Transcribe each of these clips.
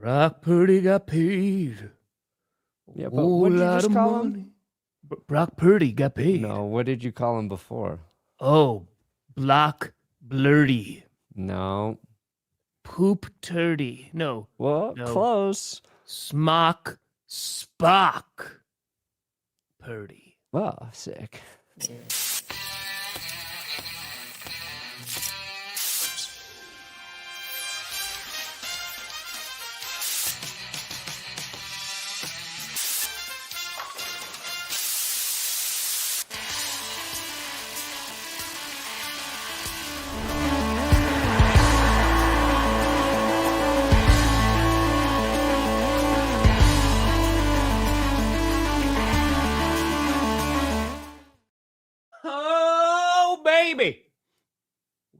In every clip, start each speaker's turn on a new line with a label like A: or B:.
A: Brock Purdy got paid.
B: Yeah, but what did you just call him?
A: Brock Purdy got paid.
B: No, what did you call him before?
A: Oh, Block Blurdy.
B: No.
A: Poop Turdy. No.
B: Well,
A: no.
B: Close.
A: Smock Spock Purdy.
B: Wow, sick.
A: Yeah. Baby,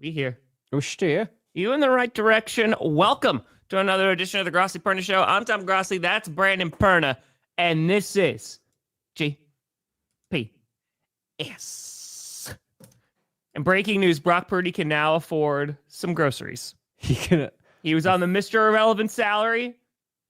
A: we here.
B: We steer.
A: You in the right direction. Welcome to another edition of the Grossi Perna Show. I'm Tom Grossi. That's Brandon Perna. And this is GPS. And breaking news, Brock Purdy can now afford some groceries. He was on the Mr. Irrelevant salary.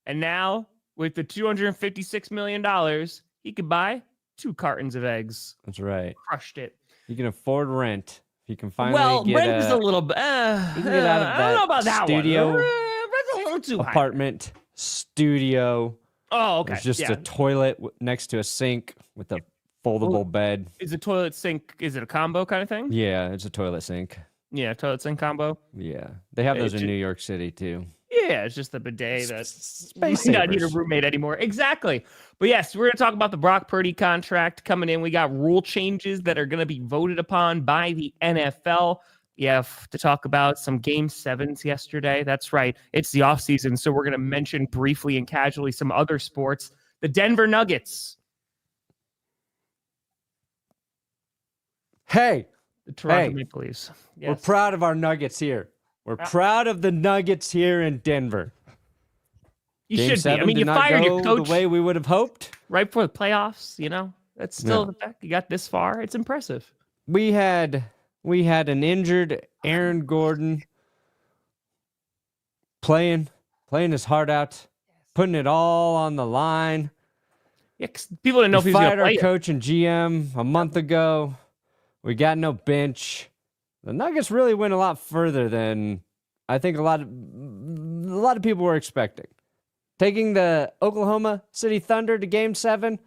A: And now, with the $256 million, he could buy 2 cartons of eggs.
B: That's right.
A: Crushed it.
B: He can afford rent. He can finally get
A: rent is a little bit.
B: He can get out of that
A: I don't know about that
B: studio
A: one. Rent's a little too
B: apartment studio.
A: Oh, okay.
B: There's just a toilet next to a sink with a foldable bed.
A: Is a toilet sink? Is it a combo kind of thing?
B: Yeah, it's a toilet sink.
A: Yeah, toilet sink combo.
B: Yeah, they have those in New York City too.
A: Yeah, it's just the bidet that's not need a roommate anymore. Exactly. But yes, we're going to talk about the Brock Purdy contract coming in. We got rule changes that are going to be voted upon by the NFL. We have to talk about some Game 7s yesterday. That's right. It's the offseason, so we're going to mention briefly and casually some other sports. The Denver Nuggets.
B: Hey.
A: The Toronto Maple Leafs. Yes.
B: We're proud of our Nuggets here. We're proud of the Nuggets here in Denver.
A: You
B: Game
A: should be.
B: 7
A: I mean, you
B: did not
A: fired
B: go
A: your coach
B: the way we would have hoped.
A: Right before the playoffs, you know? That's still the fact you got this far. It's impressive.
B: We had an injured Aaron Gordon playing his heart out, putting it all on the line.
A: Yeah, 'cause people didn't know if he was going to play.
B: We fired our coach and GM a month ago. We got no bench. The Nuggets really went a lot further than I think a lot of people were expecting. Taking the Oklahoma City Thunder to Game 7,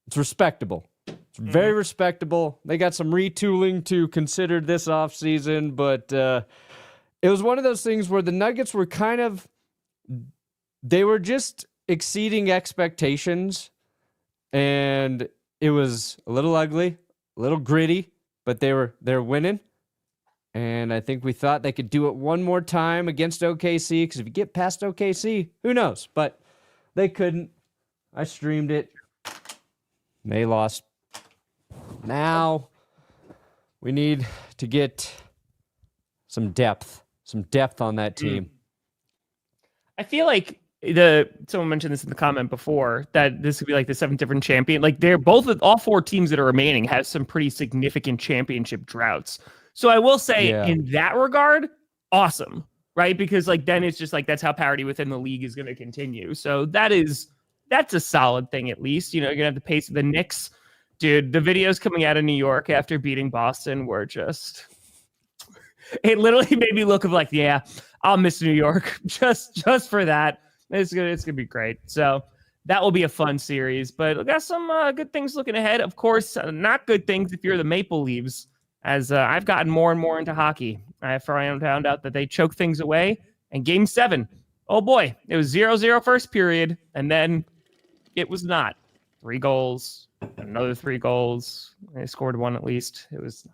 B: it's respectable. It's very respectable. They got some retooling to consider this offseason, but it was one of those things where the Nuggets were they were just exceeding expectations, and it was a little ugly, a little gritty, but they're winning. And I think we thought they could do it one more time against OKC, because if you get past OKC, who knows? But they couldn't. I streamed it. They lost. Now we need to get some depth on that team.
A: I feel like someone mentioned this in the comment before, that this could be like the 7th different champion. Like all 4 teams that are remaining have some pretty significant championship droughts. So I will say in that regard, awesome, right? Because then it's just that's how parity within the league is going to continue. So that's a solid thing, at least. You're going to have the pace of the Knicks. Dude, the videos coming out of New York after beating Boston were just, it literally made me look I'll miss New York just for that. It's gonna be great. So that will be a fun series, but we got some good things looking ahead. Of course, not good things if you're the Maple Leafs. As I've gotten more and more into hockey, I found out that they choke things away. And Game 7, oh boy, it was 0-0 first period, and then it was not. 3 goals, another 3 goals. They scored 1 at least. It was.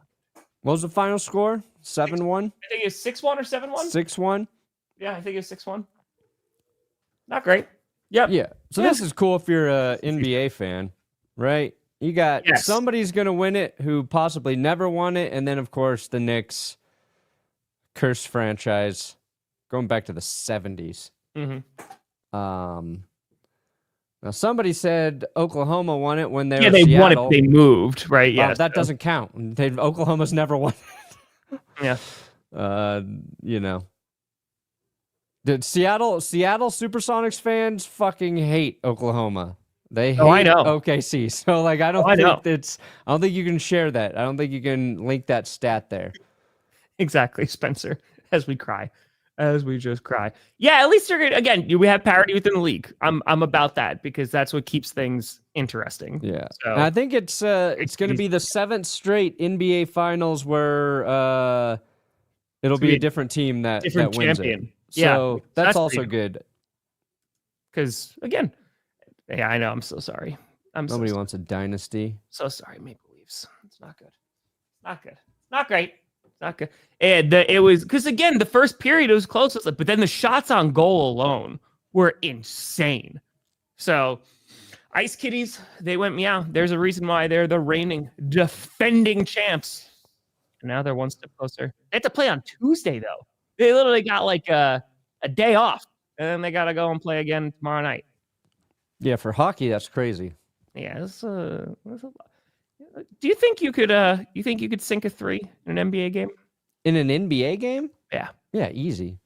B: What was the final score? 7-1?
A: I think it's 6-1 or 7-1.
B: 6-1.
A: Yeah, I think it's 6-1. Not great. Yep.
B: Yeah. So this is cool if you're an NBA fan, right? You got somebody's going to win it who possibly never won it. And then, of course, the Knicks, cursed franchise, going back to the 70s.
A: Mm-hmm.
B: Now, somebody said Oklahoma won it when they were
A: Yeah, they
B: Seattle.
A: won it. They moved, right? Yeah.
B: That doesn't count. Oklahoma's never won it.
A: Yeah.
B: You know. The Seattle Supersonics fans fucking hate Oklahoma. They hate
A: I know.
B: OKC. So like I don't think you can share that. I don't think you can link that stat there.
A: Exactly, Spencer. As we just cry. Yeah, at least we have parity within the league. I'm about that because that's what keeps things interesting.
B: Yeah.
A: So
B: And I think it's going to be the 7th straight NBA Finals where it'll be a different team that wins
A: champion.
B: it. So that's also good.
A: Because again, yeah, I know. I'm so sorry.
B: Nobody wants a dynasty.
A: So sorry, Maple Leafs. It's not good. Not good. Not great. Not good. And it was because again, the first period it was close, but then the shots on goal alone were insane. So, Ice Kitties, they went meow. There's a reason why they're the reigning, defending champs. And now they're one step closer. They have to play on Tuesday though. They literally got like a day off, and then they got to go and play again tomorrow night.
B: Yeah, for hockey, that's crazy.
A: Yeah, that's a lot. Do you think you could sink a 3 in an NBA game?
B: In an NBA game?
A: Yeah.
B: Yeah, easy.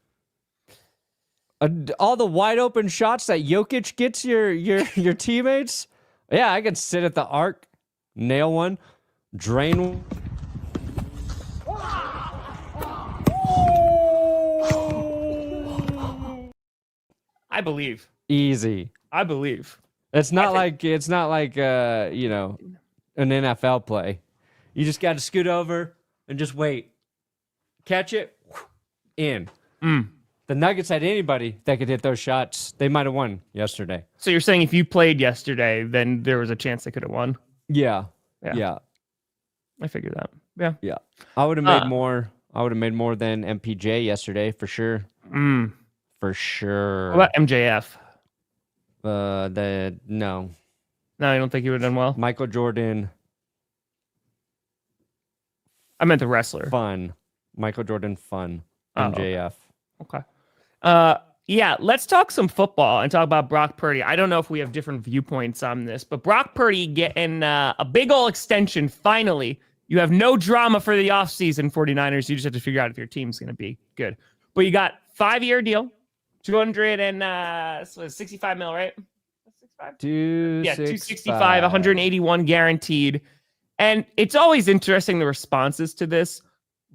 B: All the wide open shots that Jokic gets your teammates. Yeah, I could sit at the arc, nail one, drain one.
A: I believe.
B: Easy.
A: I believe.
B: It's not like an NFL play. You just got to scoot over and just wait. Catch it, in. The Nuggets had anybody that could hit those shots. They might have won yesterday.
A: So you're saying if you played yesterday, then there was a chance they could have won?
B: Yeah.
A: I figured that. Yeah.
B: Yeah. I would have made more. I would have made more than MPJ yesterday for sure. For sure.
A: What about MJF?
B: No.
A: No, you don't think he would have done well?
B: Michael Jordan.
A: I meant the wrestler.
B: Fun. Michael Jordan fun. MJF.
A: Okay. Yeah, let's talk some football and talk about Brock Purdy. I don't know if we have different viewpoints on this, but Brock Purdy getting a big ol' extension finally. You have no drama for the offseason, 49ers. You just have to figure out if your team's going to be good. But you got 5-year deal, 265 mil, right?
B: 265?
A: Yeah, 265, 181 guaranteed. And it's always interesting the responses to this.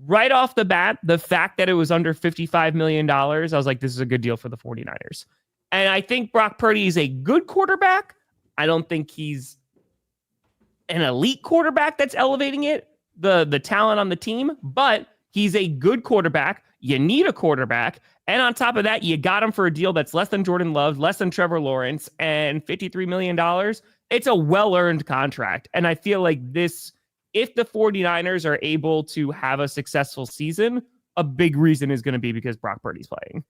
A: Right off the bat, the fact that it was under $55 million, I was like, this is a good deal for the 49ers. And I think Brock Purdy is a good quarterback. I don't think he's an elite quarterback that's elevating it, the talent on the team, but he's a good quarterback. You need a quarterback. And on top of that, you got him for a deal that's less than Jordan Love, less than Trevor Lawrence, and $53 million. It's a well-earned contract. And I feel like this, if the 49ers are able to have a successful season, a big reason is going to be because Brock Purdy's playing.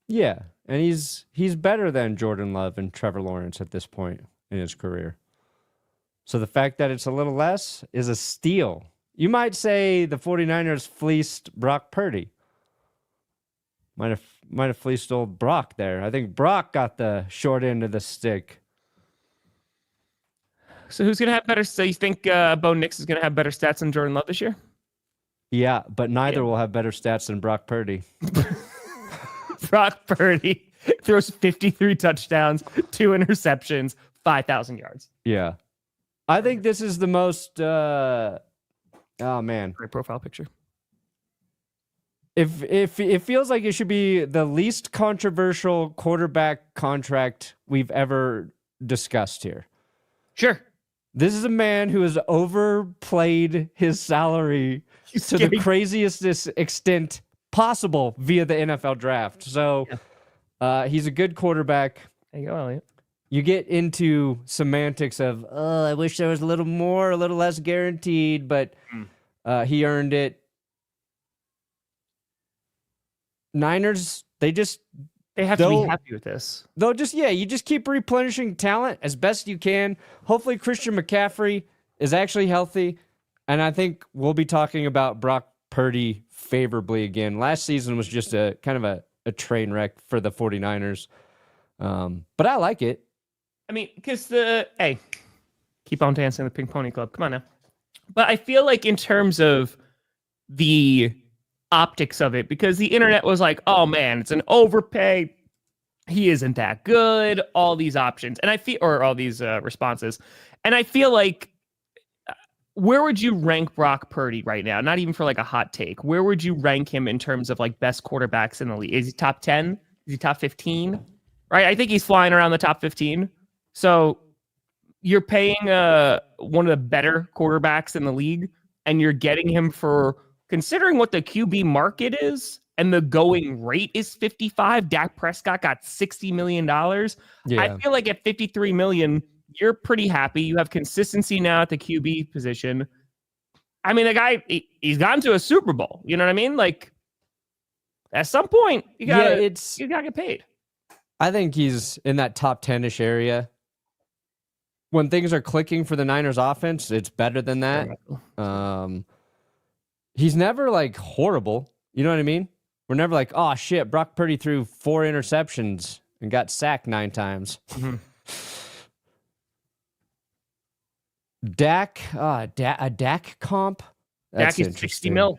B: Yeah, and he's better than Jordan Love and Trevor Lawrence at this point in his career. So the fact that it's a little less is a steal. You might say the 49ers fleeced Brock Purdy. Might have fleeced old Brock there. I think Brock got the short end of the stick.
A: So who's going to have better? So you think Bo Nix is going to have better stats than Jordan Love this year?
B: Yeah, but neither will have better stats than Brock Purdy.
A: Brock Purdy throws 53 touchdowns, 2 interceptions, 5,000 yards.
B: Yeah. I think this is the most... oh, man.
A: Great profile picture.
B: If it feels like it should be the least controversial quarterback contract we've ever discussed here.
A: Sure.
B: This is a man who has overplayed his salary to the craziest extent possible via the NFL draft. So he's a good quarterback.
A: There you go, Elliot.
B: You get into semantics of, oh, I wish there was a little more, a little less guaranteed, but he earned it. Niners, they have
A: to be happy with this.
B: They'll you just keep replenishing talent as best you can. Hopefully Christian McCaffrey is actually healthy. And I think we'll be talking about Brock Purdy favorably again. Last season was just a kind of a train wreck for the 49ers. But I like it.
A: I mean, because keep on dancing the Pink Pony Club. Come on now. But I feel like in terms of the optics of it because the internet was like, oh man, it's an overpay. He isn't that good. All these options. And I feel, or all these responses. And I feel like, where would you rank Brock Purdy right now? Not even for like a hot take. Where would you rank him in terms of like best quarterbacks in the league? Is he top 10? Is he top 15? Right? I think he's flying around the top 15. So you're paying one of the better quarterbacks in the league, and you're getting him for, considering what the QB market is and the going rate is 55. Dak Prescott got $60 million.
B: Yeah.
A: I feel like at $53 million, you're pretty happy. You have consistency now at the QB position. I mean, the guy, he's gone to a Super Bowl. You know what I mean? Like, at some point, you gotta get paid.
B: I think he's in that top 10-ish area. When things are clicking for the Niners offense, it's better than that. He's never like horrible. You know what I mean? We're never like, oh shit, Brock Purdy threw 4 interceptions and got sacked 9 times. Mm-hmm. Dak, a Dak comp?
A: Dak is 60 mil.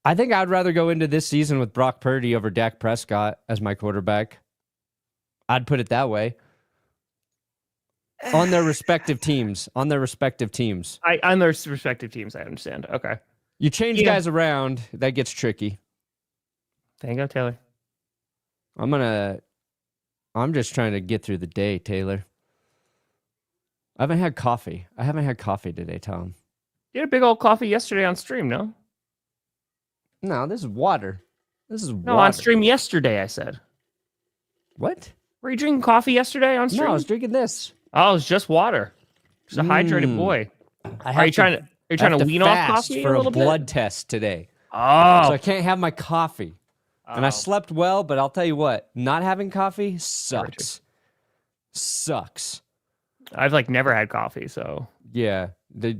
B: I think I'd rather go into this season with Brock Purdy over Dak Prescott as my quarterback. I'd put it that way. On their respective teams. On their respective teams, I
A: understand. Okay.
B: You change guys around, that gets tricky.
A: Thank you, Taylor.
B: I'm just trying to get through the day, Taylor. I haven't had coffee today, Tom.
A: You had a big old coffee yesterday on stream, no?
B: No, this is water.
A: No, on stream yesterday, I said.
B: What?
A: Were you drinking coffee yesterday on stream?
B: No, I was drinking this.
A: Oh, it's just water. Just a hydrated boy. Are you trying to wean off coffee
B: for
A: a little
B: blood
A: bit?
B: test today?
A: Oh.
B: So I can't have my coffee. And I slept well, but I'll tell you what, not having coffee sucks. Sucks.
A: I've like never had coffee, so
B: yeah,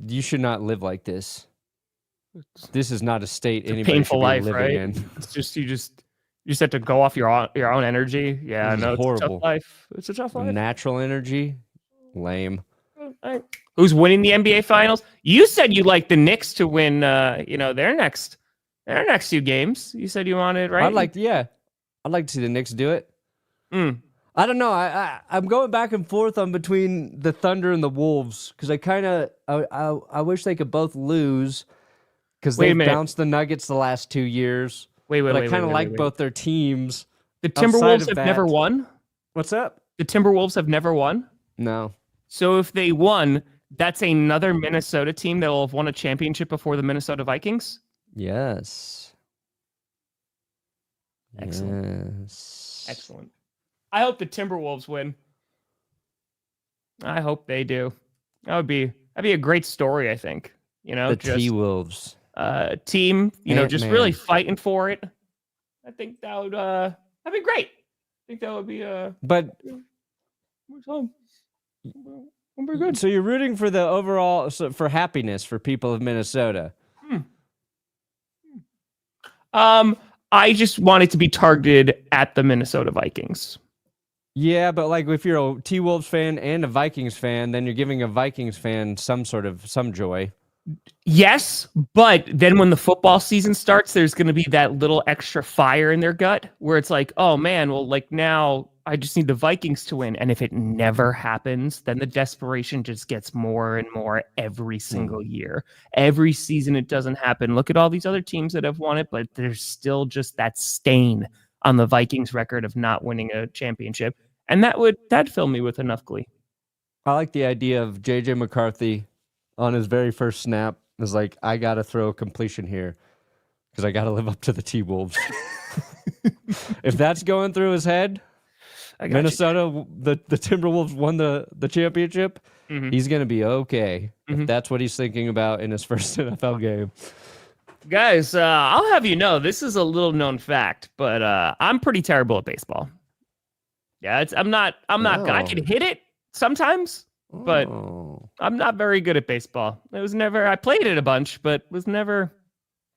B: you should not live like this. This is not a state anybody
A: painful
B: should be
A: life,
B: living
A: right?
B: in.
A: It's just you just have to go off your own energy. Yeah, no, it's
B: horrible.
A: a tough life. It's a tough life.
B: Natural energy, lame.
A: Who's winning the NBA Finals? You said you like the Knicks to win. Their next few games. You said you wanted, right?
B: I'd like to see the Knicks do it. I don't know. I'm going back and forth on between the Thunder and the Wolves because I wish they could both lose because they bounced the Nuggets the last 2 years. I kind of like both their teams.
A: The Timberwolves have never won.
B: What's up?
A: The Timberwolves have never won.
B: No.
A: So if they won, that's another Minnesota team that will have won a championship before the Minnesota Vikings.
B: Yes.
A: Excellent.
B: Yes.
A: Excellent. I hope the Timberwolves win. I hope they do. That'd be a great story, I think.
B: The T-Wolves.
A: Team, just really fighting for it. I think that would that'd be great. I think that would be we're good.
B: So you're rooting for the overall for happiness for people of Minnesota.
A: I just want it to be targeted at the Minnesota Vikings.
B: Yeah, but like if you're a T-Wolves fan and a Vikings fan, then you're giving a Vikings fan some joy.
A: Yes, but then when the football season starts, there's going to be that little extra fire in their gut where it's like, oh man, well, like now I just need the Vikings to win. And if it never happens, then the desperation just gets more and more every single year. Every season it doesn't happen. Look at all these other teams that have won it, but there's still just that stain on the Vikings record of not winning a championship. And that'd fill me with enough glee.
B: I like the idea of JJ McCarthy on his very first snap is like, I got to throw a completion here because I got to live up to the T-Wolves. If that's going through his head, Minnesota, the Timberwolves won the championship, he's going to be okay. If that's what he's thinking about in his first NFL game.
A: Guys, I'll have you know, this is a little known fact, but I'm pretty terrible at baseball. Yeah, I'm not good. I can hit it sometimes, but I'm not very good at baseball. I played it a bunch, but was never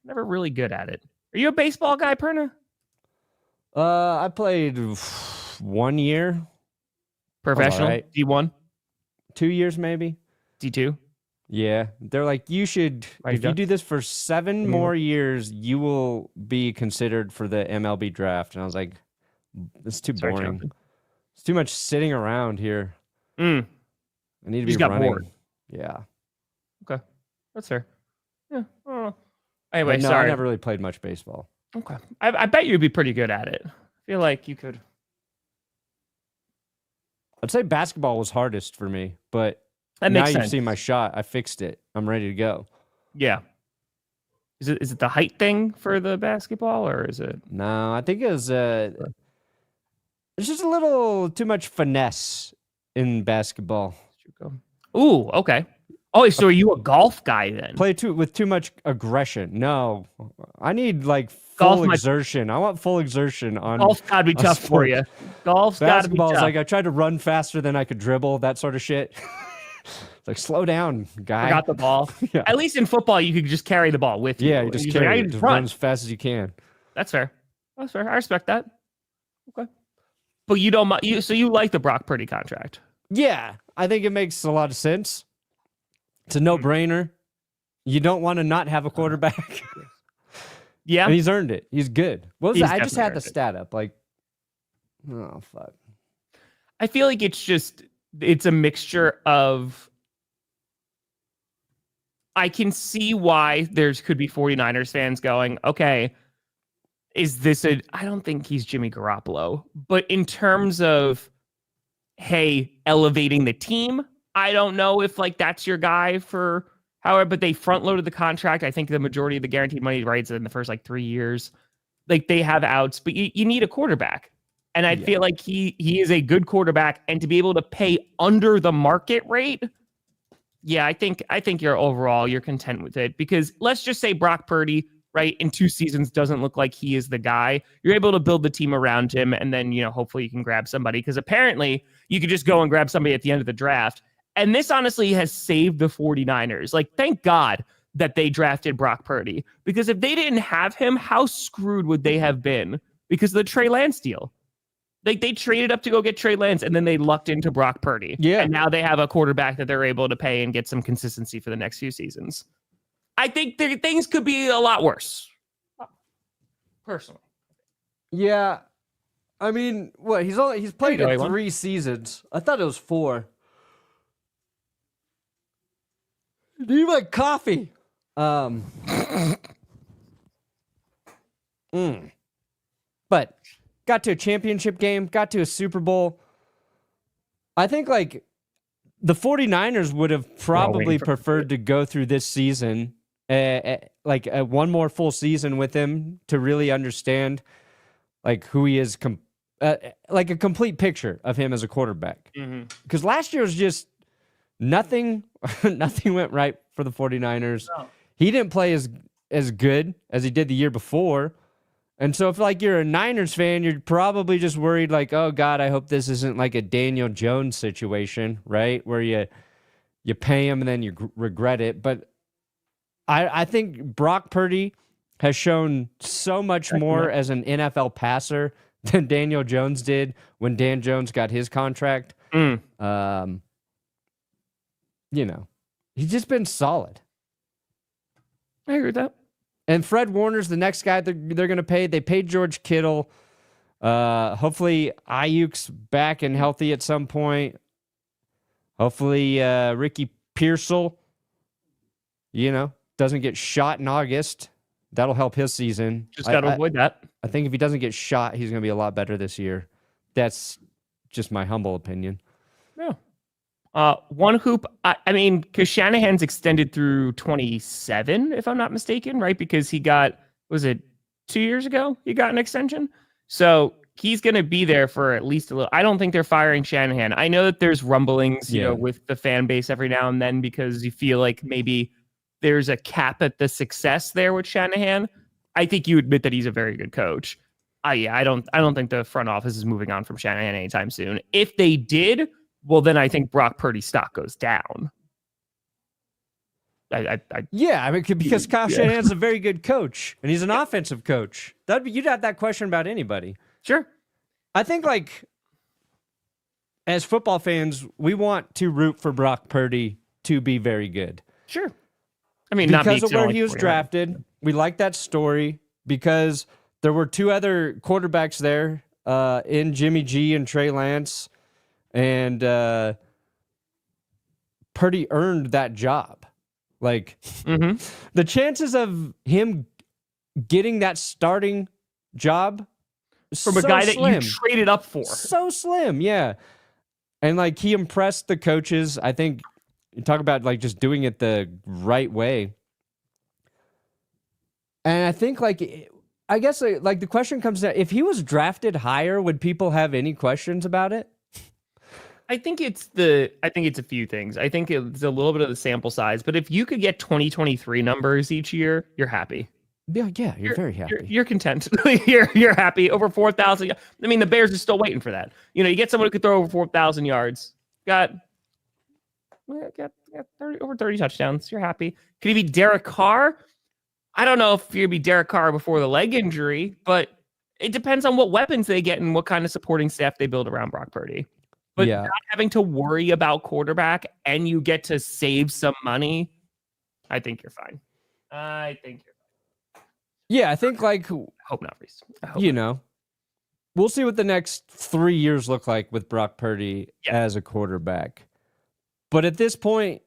A: really good at it. Are you a baseball guy, Perna?
B: I played 1 year.
A: Professional?
B: Right.
A: D1?
B: 2 years maybe.
A: D2?
B: Yeah, they're like, you should, if you do this for 7 more years, you will be considered for the MLB draft. And I was like, it's too boring. It's too much sitting around here. I need to be running. Bored. Yeah.
A: Okay. That's fair. Yeah. Anyway,
B: no,
A: sorry.
B: I never really played much baseball.
A: Okay. I bet you'd be pretty good at it. I feel like you could.
B: I'd say basketball was hardest for me, but now you've seen my shot. I fixed it. I'm ready to go.
A: Yeah. Is it the height thing for the basketball, or is it?
B: No, I think it was it's just a little too much finesse in basketball.
A: Ooh, okay. Oh, so are you a golf guy then?
B: Play with too much aggression. No, I need like full exertion. I want full exertion on
A: golf's gotta be tough for you. Golf's gotta be tough.
B: Like I tried to run faster than I could dribble, that sort of shit. It's like, slow down, guy.
A: Forgot the ball. Yeah. At least in football, you could just carry the ball with you.
B: Yeah, you just carry it. Just run as fast as you can.
A: That's fair. That's fair. I respect that. Okay. But you don't. So you like the Brock Purdy contract?
B: Yeah, I think it makes a lot of sense. It's a no-brainer. You don't want to not have a quarterback.
A: Yeah,
B: and he's earned it. He's good. What was that? I just had the stat up. Like, oh fuck.
A: I feel like it's a mixture of. I can see why could be 49ers fans going, okay, is this I don't think he's Jimmy Garoppolo, but in terms of, hey, elevating the team, I don't know if like that's your guy for however, but they front loaded the contract. I think the majority of the guaranteed money rights in the first like 3 years, like they have outs, but you need a quarterback. And I feel like he is a good quarterback, and to be able to pay under the market rate. Yeah, I think you're content with it, because let's just say Brock Purdy, right, in 2 seasons doesn't look like he is the guy. You're able to build the team around him, and then, hopefully you can grab somebody, because apparently you could just go and grab somebody at the end of the draft. And this honestly has saved the 49ers. Like, thank God that they drafted Brock Purdy, because if they didn't have him, how screwed would they have been because of the Trey Lance deal? Like, they traded up to go get Trey Lance, and then they lucked into Brock Purdy.
B: Yeah.
A: And now they have a quarterback that they're able to pay and get some consistency for the next few seasons. I think things could be a lot worse. Personally.
B: Yeah. I mean, what? He's played in 3 seasons. I thought it was 4. Do you like coffee? But got to a championship game, got to a Super Bowl. I think like the 49ers would have probably preferred to go through this season, like one more full season with him to really understand like who he is, like a complete picture of him as a quarterback. Because last year was just nothing went right for the 49ers. No. He didn't play as good as he did the year before. And so if like you're a Niners fan, you're probably just worried like, oh God, I hope this isn't like a Daniel Jones situation, right? Where you pay him and then you regret it. But I think Brock Purdy has shown so much more as an NFL passer than Daniel Jones did when Dan Jones got his contract. He's just been solid.
A: I agree with that.
B: And Fred Warner's the next guy they're going to pay. They paid George Kittle. Hopefully Ayuk's back and healthy at some point. Hopefully Ricky Pearsall, doesn't get shot in August. That'll help his season.
A: Just got to avoid that.
B: I think if he doesn't get shot, he's going to be a lot better this year. That's just my humble opinion.
A: Yeah. One hoop, I mean, because Shanahan's extended through 27, if I'm not mistaken, right? Because he got, was it 2 years ago? He got an extension. So he's going to be there for at least a little. I don't think they're firing Shanahan. I know that there's rumblings, with the fan base every now and then, because you feel like maybe there's a cap at the success there with Shanahan. I think you admit that he's a very good coach. I don't think the front office is moving on from Shanahan anytime soon. If they did, well, then I think Brock Purdy's stock goes down.
B: Because Kyle Shanahan's a very good coach, and he's an offensive coach. You'd have that question about anybody.
A: Sure.
B: I think, like, as football fans, we want to root for Brock Purdy to be very good.
A: Sure. I mean, not
B: because of where
A: like
B: he was
A: 49.
B: drafted. We like that story because there were two other quarterbacks there in Jimmy G and Trey Lance, and Purdy earned that job. Like, the chances of him getting that starting job
A: from a guy that you traded up for.
B: So slim, yeah. And like he impressed the coaches. I think you talk about like just doing it the right way. And I think I guess like the question comes down, if he was drafted higher, would people have any questions about it?
A: I think it's a few things. I think it's a little bit of the sample size, but if you could get 2023 numbers each year, you're happy.
B: Yeah, you're very happy.
A: You're content. you're happy. Over 4,000. I mean, the Bears are still waiting for that. You get someone who could throw over 4,000 yards. Got 30 touchdowns. You're happy. Could he be Derek Carr? I don't know if you'd be Derek Carr before the leg injury, but it depends on what weapons they get and what kind of supporting staff they build around Brock Purdy. But not having to worry about quarterback and you get to save some money, I think you're fine.
B: Yeah, I think
A: I hope not, Reese.
B: We'll see what the next 3 years look like with Brock Purdy as a quarterback. But at this point,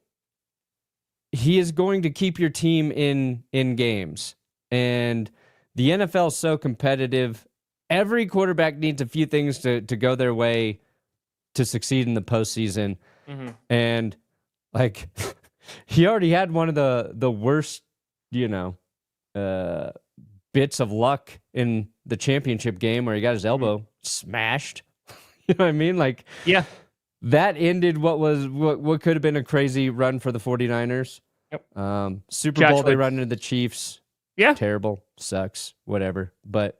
B: he is going to keep your team in games. And the NFL is so competitive. Every quarterback needs a few things to go their way to succeed in the postseason. And like he already had one of the worst, bits of luck in the championship game where he got his elbow smashed. You know what I mean? Like,
A: yeah,
B: that ended what could have been a crazy run for the 49ers.
A: Yep.
B: Super Bowl, they run into the Chiefs.
A: Yeah.
B: Terrible. Sucks. Whatever. But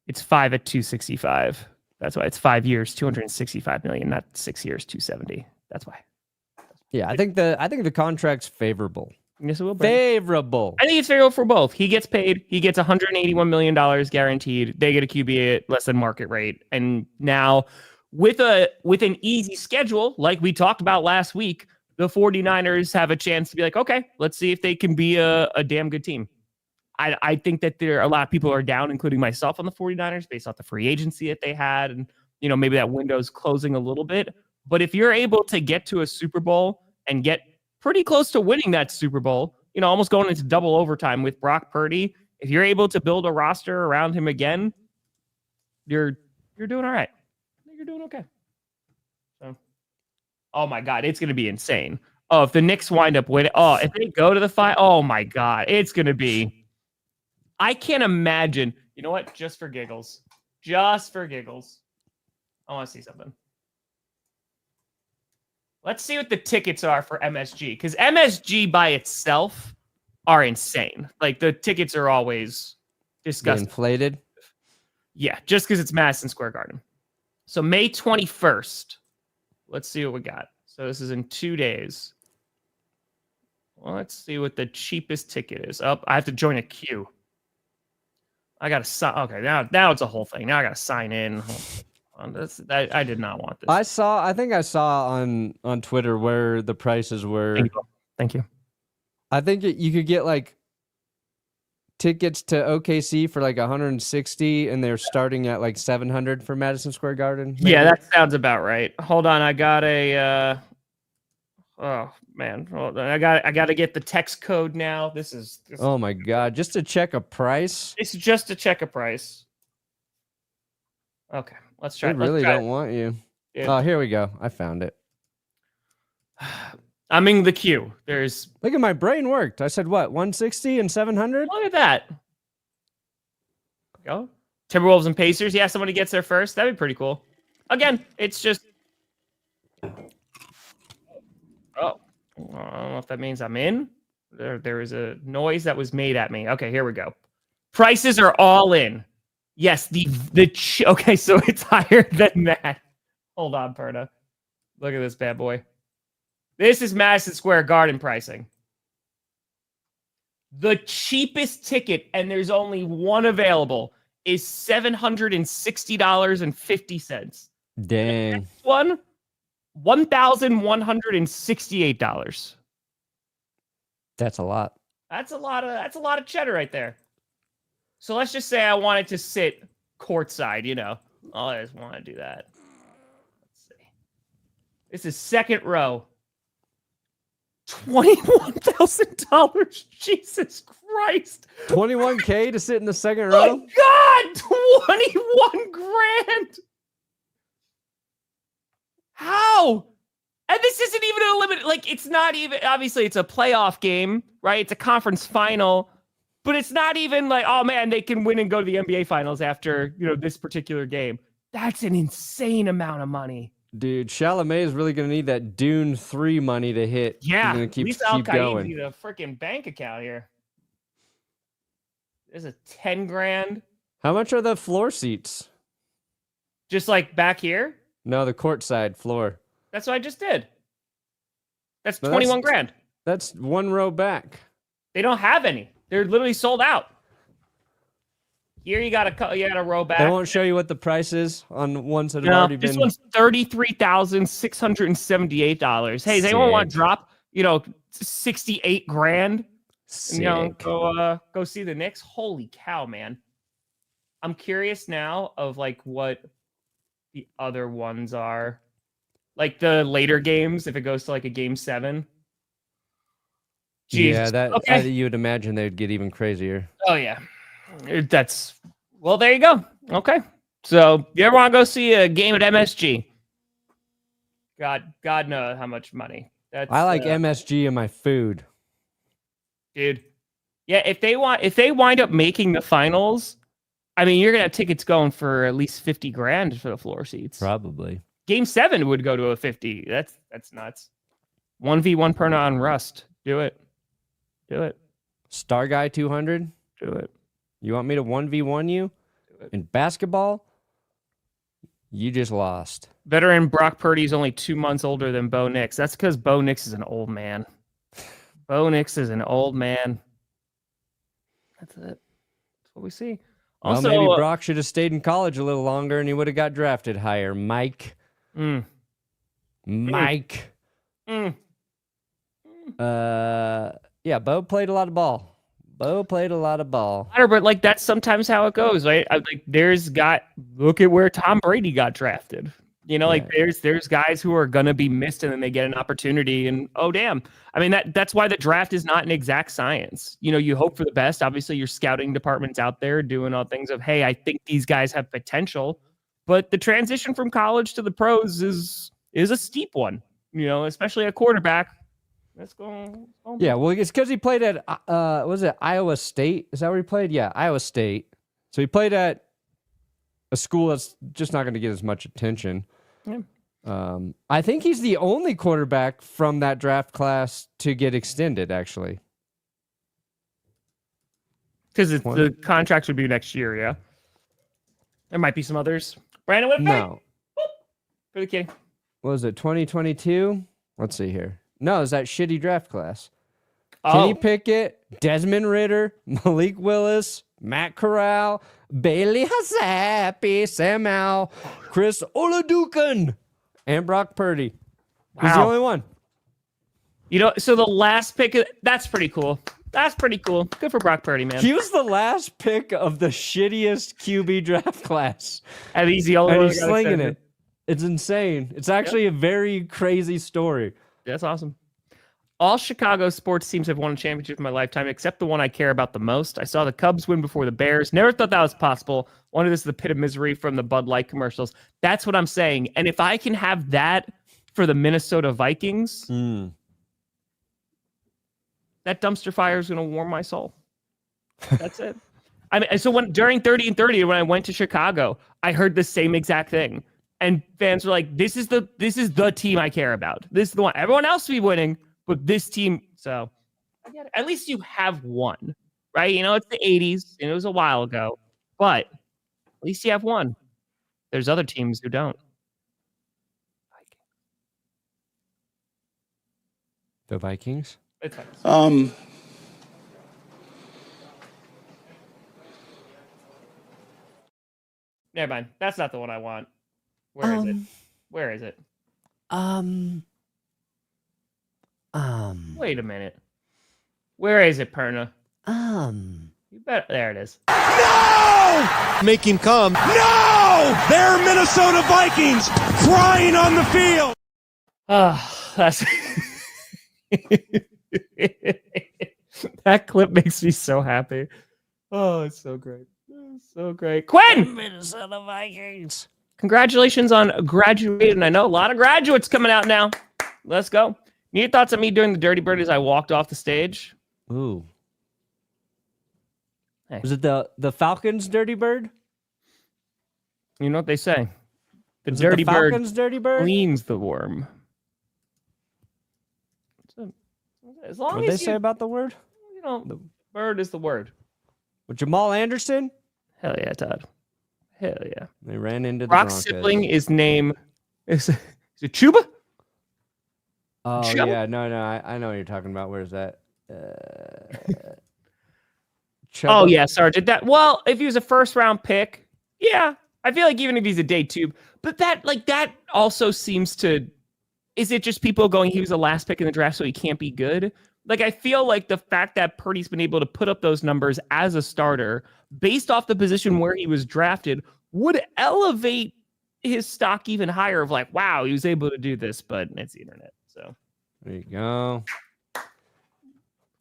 A: it's 5 at 265. That's why it's 5 years, 265 million, not 6 years, 270. That's why.
B: Yeah, I think the contract's favorable.
A: Yes, it will.
B: Favorable.
A: I think it's favorable for both. He gets paid. He gets $181 million guaranteed. They get a QB at less than market rate. And now with an easy schedule, like we talked about last week, the 49ers have a chance to be like, okay, let's see if they can be a damn good team. I think that there are a lot of people are down, including myself, on the 49ers based off the free agency that they had. And, maybe that window's closing a little bit. But if you're able to get to a Super Bowl and get pretty close to winning that Super Bowl, almost going into double overtime with Brock Purdy, if you're able to build a roster around him again, you're doing all right. You're doing okay. So, oh my God, it's going to be insane. Oh, if the Knicks wind up winning, if they go to the fight, oh my God, it's going to be. I can't imagine. You know what? Just for giggles, I want to see something. Let's see what the tickets are for MSG, because MSG by itself are insane. Like, the tickets are always disgusting.
B: Inflated?
A: Yeah, just because it's Madison Square Garden. So May 21st. Let's see what we got. So this is in 2 days. Well, let's see what the cheapest ticket is. I have to join a queue. I got to sign. Okay, now it's a whole thing. Now I got to sign in. I did not want this.
B: I think I saw on Twitter where the prices were.
A: Thank you.
B: I think you could get like tickets to OKC for like 160, and they're starting at like 700 for Madison Square Garden. Maybe?
A: Yeah, that sounds about right. Hold on, I got a. Oh man, hold on. I got to get the text code now. This is.
B: Oh my God! Just to check a price.
A: It's just to check a price. Okay, let's try.
B: They really don't want you. Yeah. Oh, here we go. I found it.
A: I'm in the queue.
B: Look at my brain worked. I said what? 160 and 700?
A: Look at that. Go. Timberwolves and Pacers. Yeah, somebody gets there first. That'd be pretty cool. Again, it's just. Oh, I don't know if that means I'm in. There was a noise that was made at me. Okay, here we go. Prices are all in. Yes, okay, so it's higher than that. Hold on, Perna. Look at this bad boy. This is Madison Square Garden pricing. The cheapest ticket, and there's only one available, is $760.50.
B: Dang.
A: The next one, $1,168.
B: That's a lot.
A: That's a lot of cheddar right there. So let's just say I wanted to sit courtside, I just want to do that. Let's see. This is second row. $21,000. Jesus Christ.
B: $21K to sit in the second
A: Oh
B: row?
A: God, 21 grand. How? And this isn't even a limit. Like, it's not even, obviously it's a playoff game, right? It's a conference final, but it's not even like, oh man, they can win and go to the NBA finals after, this particular game. That's an insane amount of money.
B: Dude, Chalamet is really going to need that Dune 3 money to hit.
A: Yeah,
B: He's
A: at least
B: keep going.
A: need a freaking bank account here. There's a 10 grand.
B: How much are the floor seats?
A: Just like back here?
B: No, the courtside floor.
A: That's what I just did. That's 21 grand.
B: That's one row back.
A: They don't have any. They're literally sold out. Here you got a row back.
B: They won't show you what the price is on ones that have already been.
A: This one's $33,678. Hey, does anyone want to drop, 68 grand?
B: Sick.
A: Go see the Knicks. Holy cow, man! I'm curious now of like what the other ones are, like the later games. If it goes to like a game 7.
B: Jesus. Yeah, that you would imagine they'd get even crazier.
A: Oh yeah. Well, there you go. Okay. So you ever want to go see a game at MSG? God knows how much money.
B: I like MSG in my food.
A: Dude. Yeah, if they wind up making the finals, I mean, you're going to have tickets going for at least 50 grand for the floor seats.
B: Probably.
A: Game 7 would go to a 50. That's nuts. 1v1 Perna on Rust. Do it.
B: Star Guy 200?
A: Do it.
B: You want me to 1v1 you? In basketball? You just lost.
A: Veteran Brock Purdy is only 2 months older than Bo Nix. That's because Bo Nix is an old man. Bo Nix is an old man. That's it. That's what we see. Also,
B: well, maybe Brock should have stayed in college a little longer and he would have got drafted higher. Mike. Mike. Yeah, Bo played a lot of ball.
A: But like that's sometimes how it goes, right? Look at where Tom Brady got drafted. Like there's guys who are gonna be missed and then they get an opportunity and oh damn. I mean that's why the draft is not an exact science. You hope for the best. Obviously your scouting department's out there doing all things of, hey, I think these guys have potential. But the transition from college to the pros is a steep one, especially a quarterback. Let's go.
B: Yeah, well, it's because he played at, was it Iowa State? Is that where he played? Yeah, Iowa State. So he played at a school that's just not going to get as much attention.
A: Yeah.
B: I think he's the only quarterback from that draft class to get extended, actually.
A: Because the contracts would be next year, yeah? There might be some others. Brandon Whitfield?
B: No.
A: For the kidding.
B: What was it, 2022? Let's see here. No, it's that shitty draft class.
A: Oh.
B: Kenny Pickett, Desmond Ridder, Malik Willis, Matt Corral, Bailey Hasapi, Sam Howell, Chris Oladukan, and Brock Purdy. He's the only one.
A: So the last pick, that's pretty cool. Good for Brock Purdy, man.
B: He was the last pick of the shittiest QB draft class.
A: And he's the only one.
B: He's slinging it. It's insane. It's actually a very crazy story.
A: That's awesome. All Chicago sports teams have won a championship in my lifetime, except the one I care about the most. I saw the Cubs win before the Bears. Never thought that was possible. Wanted this the pit of misery from the Bud Light commercials. That's what I'm saying. And if I can have that for the Minnesota Vikings, that dumpster fire is going to warm my soul. That's it. I mean, so during 30 and 30, when I went to Chicago, I heard the same exact thing. And fans were like, this is the team I care about. This is the one. Everyone else will be winning, but this team. So I get it. At least you have one, right? It's the 80s, and it was a while ago. But at least you have one. There's other teams who don't.
B: The Vikings?
A: It's fine. Never mind. That's not the one I want. Where is it? Wait a minute. Where is it, Perna? You bet. There it is.
C: No! Make him come. No! They're Minnesota Vikings crying on the field.
A: That's that clip makes me so happy. Oh, it's so great. It's so great. Quinn!
B: Minnesota Vikings.
A: Congratulations on graduating. I know a lot of graduates coming out now. Let's go. Any thoughts on me doing the Dirty Bird as I walked off the stage?
B: Ooh.
A: Hey.
B: Was it the Falcons Dirty Bird?
A: You know what they say? The
B: Was
A: Dirty
B: it the Falcons
A: Bird
B: Dirty Bird?
A: cleans the worm. As long
B: What
A: as
B: they say about the word?
A: You know, the bird is the word.
B: With Jamal Anderson?
A: Hell yeah, Todd. Hell yeah.
B: They ran into the
A: Brock's
B: Broncos.
A: sibling is name is it Chuba?
B: Oh
A: Chuba?
B: yeah, no, I know what you're talking about. Where's that?
A: Oh yeah, Sergeant. That well, if he was a first round pick, yeah, I feel like even if he's a day two, but that also seems to. Is it just people going, he was the last pick in the draft, so he can't be good? Like, I feel like the fact that Purdy's been able to put up those numbers as a starter based off the position where he was drafted would elevate his stock even higher of like, wow, he was able to do this, but it's the internet. So
B: there you go.
A: Of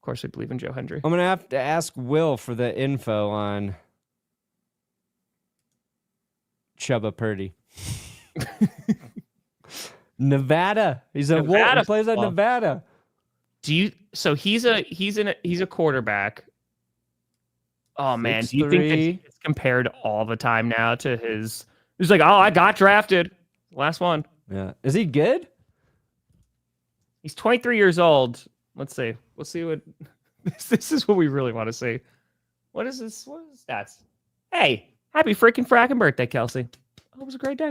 A: course, I believe in Joe Hendry.
B: I'm going to have to ask Will for the info on Chubba Purdy. Nevada. He's a
A: Nevada.
B: He plays at Nevada.
A: So he's a quarterback. Oh man, do you think that he gets compared all the time now to his? He's like, oh, I got drafted, last one.
B: Yeah, is he good?
A: He's 23 years old. Let's see. We'll see what. This is what we really want to see. What is this? What is his stats? Hey, happy freaking fracking birthday, Kelsey. Oh, it was a great day.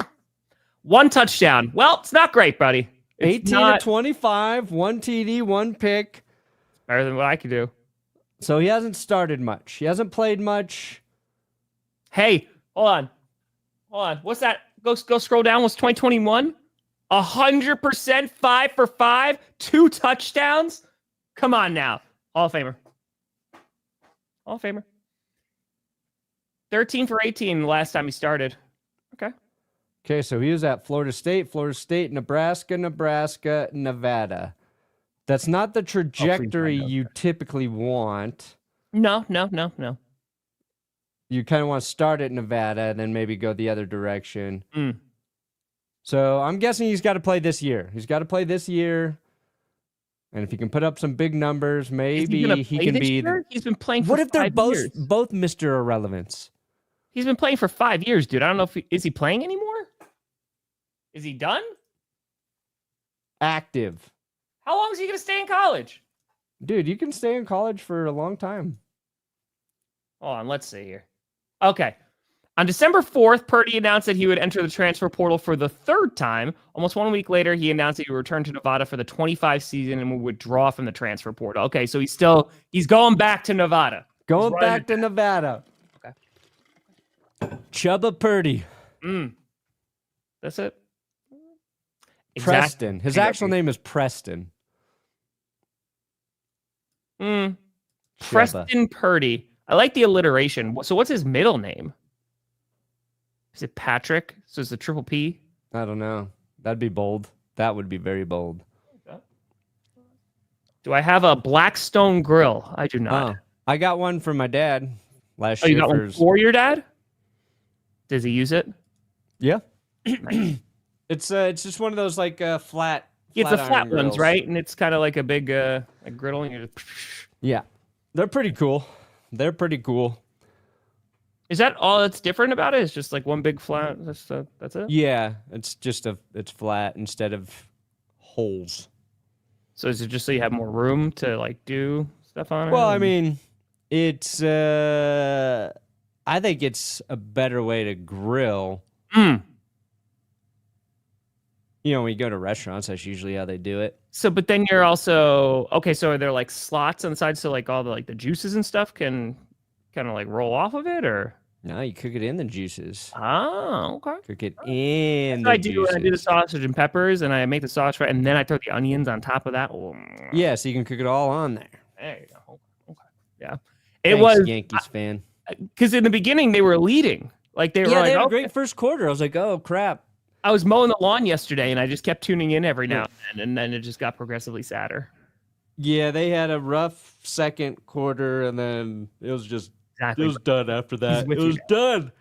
A: 1 touchdown. Well, it's not great, buddy. It's
B: 18 to 25, 1 TD, 1 pick.
A: Better than what I could do.
B: So he hasn't started much. He hasn't played much.
A: Hey, hold on. What's that? Go scroll down. What's 2021? 100%, 5 for 5, 2 touchdowns. Come on now. Hall of Famer. 13 for 18 the last time he started.
B: Okay, so he was at Florida State, Nebraska, Nevada. That's not the trajectory you typically want.
A: No.
B: You kind of want to start at Nevada and then maybe go the other direction.
A: Mm.
B: So I'm guessing he's got to play this year. And if he can put up some big numbers, maybe he can be.
A: He's been playing for
B: What if they're
A: 5 years.
B: both Mr. Irrelevance?
A: He's been playing for 5 years, dude. I don't know if is he playing anymore? Is he done?
B: Active.
A: How long is he going to stay in college?
B: Dude, you can stay in college for a long time.
A: Hold on, let's see here. Okay. On December 4th, Purdy announced that he would enter the transfer portal for the 3rd time. Almost 1 week later, he announced that he would return to Nevada for the 25 season and would withdraw from the transfer portal. Okay, so he's going back to Nevada.
B: Going back to Nevada.
A: Okay.
B: Chubba Purdy.
A: That's it.
B: Preston. His actual name is Preston.
A: Preston Purdy. I like the alliteration. So what's his middle name? Is it Patrick? So it's a triple P?
B: I don't know. That'd be bold. That would be very bold.
A: Do I have a Blackstone grill? I do not.
B: Oh, I got one for my dad last year.
A: You got one for your dad? Does he use it?
B: Yeah.
A: Nice.
B: It's just one of those like flat.
A: It's the flat
B: grills.
A: ones, right? And it's kind of like a big like griddle. And you just...
B: Yeah, they're pretty cool.
A: Is that all that's different about it? It's just like one big flat. That's it.
B: Yeah, it's flat instead of holes.
A: So is it just so you have more room to like do stuff on it?
B: Well, I mean, it's I think it's a better way to grill. You know, when you go to restaurants, that's usually how they do it.
A: So, but then you're also okay. So are there like slots on the side so like all the juices and stuff can kind of like roll off of it, or?
B: No, you cook it in the juices.
A: Oh, okay.
B: Cook it in.
A: I do when I do the sausage and peppers, and I make the sauce right, and then I throw the onions on top of that. Oh.
B: Yeah, so you can cook it all on there.
A: There you go. It
B: Thanks,
A: was
B: Yankees fan.
A: because in the beginning they were leading. Like they were
B: Yeah,
A: like,
B: they had
A: oh,
B: a great first quarter. I was like, oh crap.
A: I was mowing the lawn yesterday and I just kept tuning in every now and then it just got progressively sadder.
B: Yeah, they had a rough second quarter, and then it was just
A: Exactly.
B: it was done after that.
A: with
B: It
A: you
B: was
A: now.
B: done.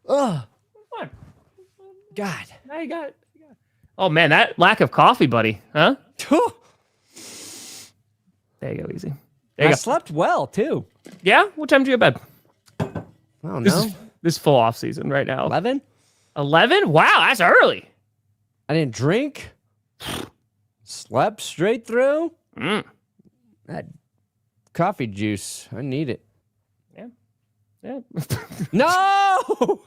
B: Ugh,
A: Come on.
B: God.
A: Now you got it. Oh man, that lack of coffee, buddy. Huh? There you go, easy. There you
B: I
A: go.
B: slept well too.
A: Yeah? What time do you go to bed?
B: I don't
A: This
B: know.
A: is this full off season right now.
B: 11?
A: 11? Wow, that's early.
B: I didn't drink. Slept straight through.
A: Mm.
B: That coffee juice. I need it.
A: Yeah.
B: No!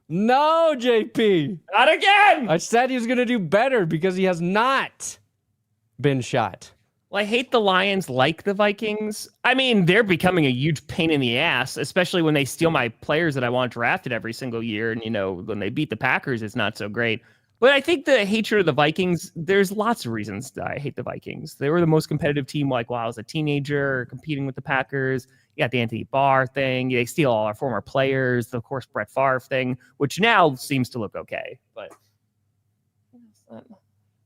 B: No, JP.
A: Not again.
B: I said he was going to do better because he has not been shot.
A: Well, I hate the Lions like the Vikings. I mean, they're becoming a huge pain in the ass, especially when they steal my players that I want drafted every single year. And, when they beat the Packers, it's not so great. But I think the hatred of the Vikings, there's lots of reasons that I hate the Vikings. They were the most competitive team, like while I was a teenager, competing with the Packers. You got the Anthony Barr thing. They steal all our former players. Of course, Brett Favre thing, which now seems to look okay. But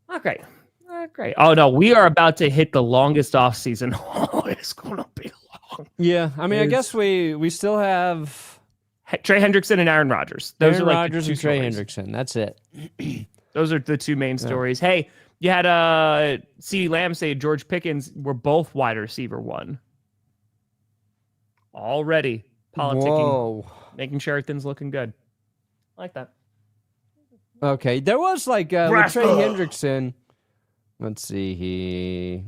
A: not great. Not great. Oh, no, we are about to hit the longest off season. Oh, it's going to be long.
B: Yeah, I mean, I guess we still have
A: Trey Hendrickson and Aaron Rodgers. Those
B: Aaron
A: are like
B: Rodgers
A: the two
B: and Trey
A: stories.
B: Hendrickson. That's it.
A: Those are the two main stories. Hey, you had CeeDee Lamb say George Pickens were both wide receiver one. Already politicking,
B: Whoa.
A: making sure everything's looking good. I like that.
B: Okay, there was like with Trey Hendrickson. Let's see.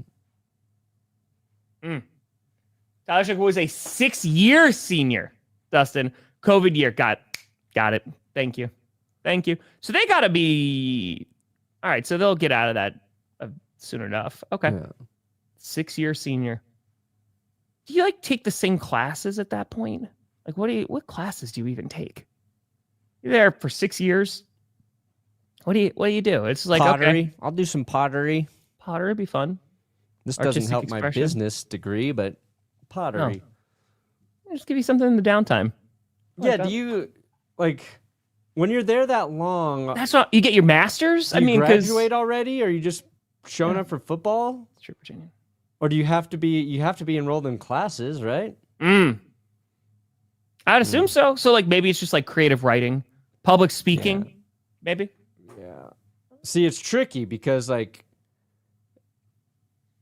A: Tyler Shook was a 6-year senior. Dustin, COVID year. Got it. Thank you. So they got to be all right. So they'll get out of that soon enough. Okay.
B: Yeah.
A: 6-year senior. Do you take the same classes at that point? Like what classes do you even take? You're there for 6 years. What do you do? It's like
B: pottery.
A: Okay,
B: I'll do some pottery.
A: pottery would be fun.
B: This doesn't
A: Artistic
B: help my
A: expression.
B: business degree, but pottery.
A: Just give you something in the downtime.
B: Yeah, do you when you're there that long?
A: That's not you get your masters.
B: Do you
A: because
B: graduate already, or are you just showing up for football,
A: True, Virginia.
B: or do you have to be enrolled in classes, right?
A: I'd assume so. So maybe it's just creative writing, public speaking, maybe.
B: Yeah. See, it's tricky because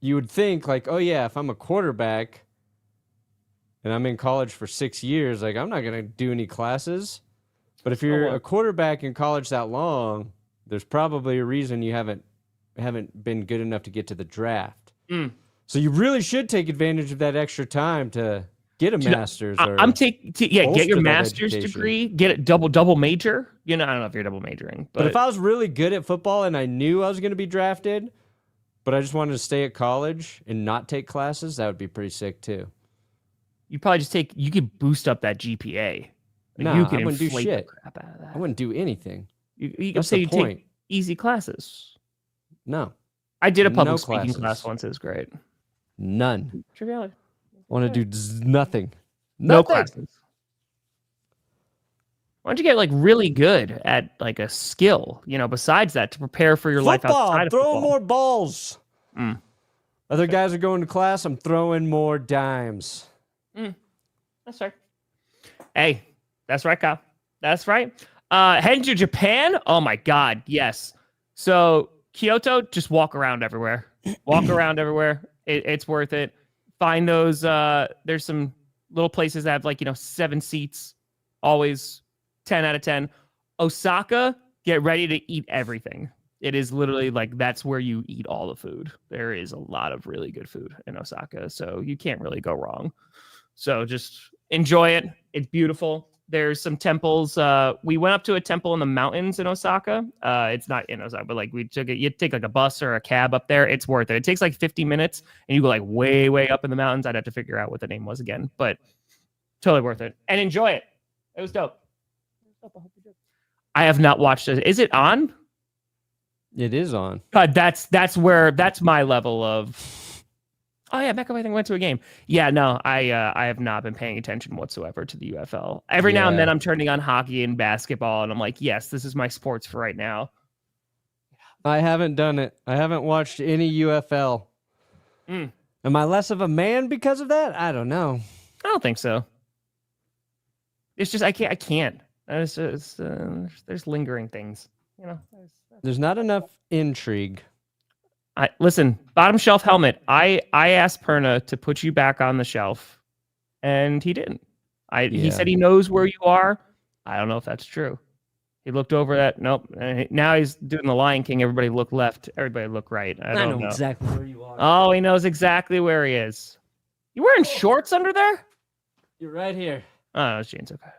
B: you would think oh yeah, if I'm a quarterback and I'm in college for 6 years, I'm not gonna do any classes. But if you're a quarterback in college that long, there's probably a reason you haven't been good enough to get to the draft. So you really should take advantage of that extra time to get a master's.
A: Get your
B: bolster that
A: master's
B: education.
A: degree, get it double major. I don't know if you're double majoring,
B: But if I was really good at football and I knew I was going to be drafted, but I just wanted to stay at college and not take classes, that would be pretty sick too.
A: you probably just you could boost up that GPA.
B: Nah,
A: you can
B: I wouldn't do
A: inflate
B: shit.
A: the crap out of that.
B: I wouldn't do anything.
A: You can
B: That's
A: say
B: the
A: you
B: point.
A: take easy classes.
B: No,
A: I did a public
B: No
A: speaking
B: classes.
A: class once. It was great.
B: none.
A: Triviality.
B: I want to do nothing.
A: No
B: Nothing.
A: classes. Why don't you get really good at a skill, besides that to prepare for your life
B: Football,
A: outside of
B: throwing
A: football?
B: more balls. Other guys are going to class. I'm throwing more dimes.
A: That's right. Hey, that's right, Kyle. That's right. Heading to Japan. Oh my God, yes. So Kyoto, just walk around everywhere. Walk around everywhere. It's worth it. Find those. There's some little places that have 7 seats. Always 10 out of 10. Osaka, get ready to eat everything. It is literally that's where you eat all the food. There is a lot of really good food in Osaka, so you can't really go wrong. So just enjoy it. It's beautiful. There's some temples. We went up to a temple in the mountains in Osaka. It's not in Osaka, but we took it. You take a bus or a cab up there. It's worth it. It takes 50 minutes, and you go way, way up in the mountains. I'd have to figure out what the name was again, but totally worth it. And enjoy it. It was dope. I have not watched it. Is it on?
B: It is on.
A: God, that's my level of Oh yeah, Beckham I think went to a game. Yeah, no, I have not been paying attention whatsoever to the UFL. Every now and then I'm turning on hockey and basketball, and I'm like, yes, this is my sports for right now.
B: I haven't done it. I haven't watched any UFL. Am I less of a man because of that? I don't know.
A: I don't think so. It's just I can't. There's lingering things, you know.
B: There's not enough intrigue.
A: Listen, bottom shelf helmet. I asked Perna to put you back on the shelf, and he didn't. He said he knows where you are. I don't know if that's true. He looked over that. Nope. Now he's doing the Lion King. Everybody look left. Everybody look right. I don't know
B: exactly where you are.
A: Oh, he knows exactly where he is. You wearing shorts under there?
B: You're right here.
A: Oh, it's jeans. Okay.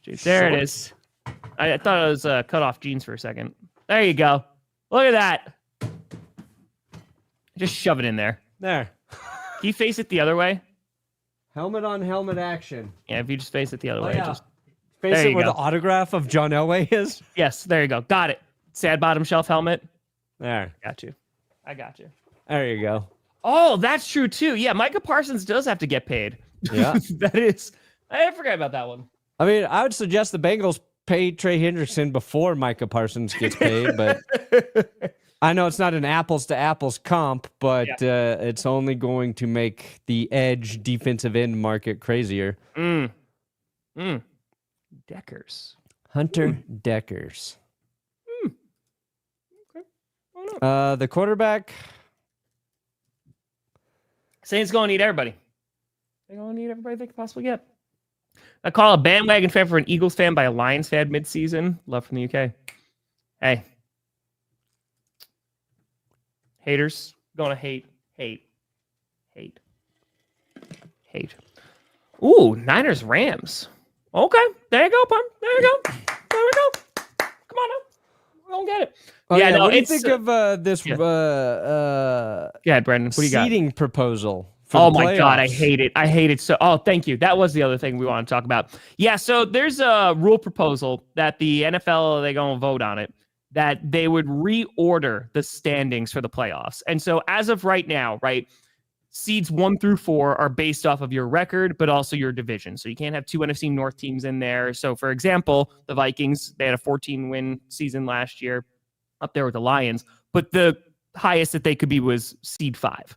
A: Jeans. There it is. I thought it was cut off jeans for a second. There you go. Look at that. Just shove it in there.
B: There.
A: Can you face it the other way?
B: Helmet on helmet action.
A: Yeah, if you just face it the other way.
B: Yeah.
A: Just
B: face it where the autograph of John Elway is.
A: Yes, there you go. Got it. Sad bottom shelf helmet.
B: There.
A: Got you. I got you.
B: There you go.
A: Oh, that's true too. Yeah, Micah Parsons does have to get paid.
B: Yeah.
A: That is. I forgot about that one.
B: I mean, I would suggest the Bengals pay Trey Hendrickson before Micah Parsons gets paid, but I know it's not an apples to apples comp, but it's only going to make the edge defensive end market crazier.
A: Deckers.
B: Hunter Deckers. Okay. The quarterback.
A: Saints going to need everybody. They're going to need everybody they could possibly get. I call a bandwagon fan for an Eagles fan by a Lions fan midseason. Love from the UK. Hey. Haters. Going to hate. Ooh, Niners Rams. Okay. There you go, Pun. There we go. Come on now. We're going to get it.
B: Oh, yeah, no, what do you think of this
A: yeah, Brendan. What do you got?
B: seating proposal?
A: Oh my God, I hate it. I hate it so. Oh, thank you. That was the other thing we want to talk about. Yeah, so there's a rule proposal that the NFL, they're going to vote on it, that they would reorder the standings for the playoffs. And so as of right now, right, seeds 1 through 4 are based off of your record, but also your division. So you can't have 2 NFC North teams in there. So for example, the Vikings, they had a 14-win season last year up there with the Lions, but the highest that they could be was seed 5.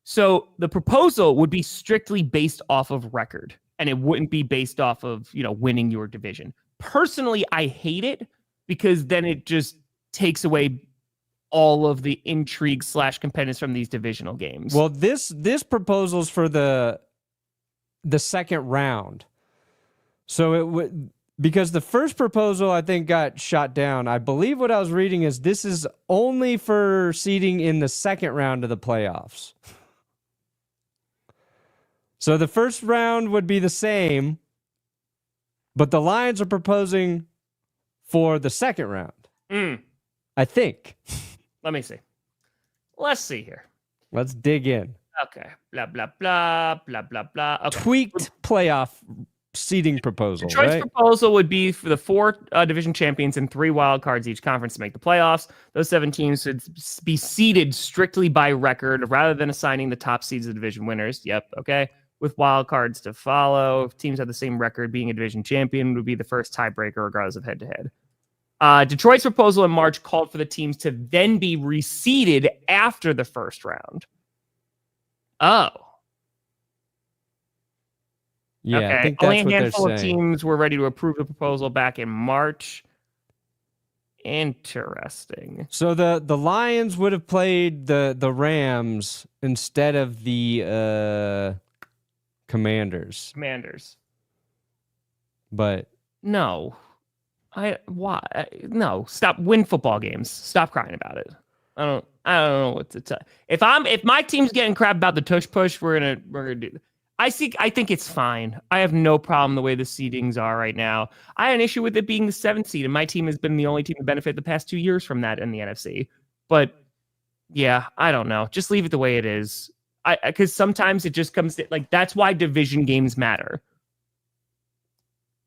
A: So the proposal would be strictly based off of record, and it wouldn't be based off of, winning your division. Personally, I hate it because then it just takes away all of the intrigue / competitiveness from these divisional games.
B: Well, this proposal's for the second round. So it would, because the first proposal I think got shot down. I believe what I was reading is this is only for seeding in the second round of the playoffs. So the first round would be the same, but the Lions are proposing for the second round. I think.
A: Let me see. Let's see here.
B: Let's dig in.
A: Okay. Blah, blah, blah, blah, blah, blah. Okay.
B: Tweaked playoff seeding proposal,
A: Detroit's
B: right?
A: proposal would be for the 4 division champions and 3 wild cards each conference to make the playoffs. Those 7 teams should be seeded strictly by record rather than assigning the top seeds of division winners. Yep. Okay. With wild cards to follow. If teams have the same record, being a division champion would be the first tiebreaker regardless of head-to-head. Detroit's proposal in March called for the teams to then be reseeded after the first round. Oh.
B: Yeah,
A: okay.
B: I think
A: Only
B: that's
A: a
B: what
A: handful
B: they're
A: of
B: saying.
A: teams were ready to approve the proposal back in March. Interesting.
B: So the Lions would have played the Rams instead of the Commanders. But
A: no. Why? No. Stop. Win football games. Stop crying about it. I don't know what to tell. If my team's getting crap about the tush push, we're gonna do. I think it's fine. I have no problem the way the seedings are right now. I had an issue with it being the 7th seed, and my team has been the only team to benefit the past 2 years from that in the NFC. But yeah, I don't know. Just leave it the way it is. Because sometimes it just comes to, that's why division games matter.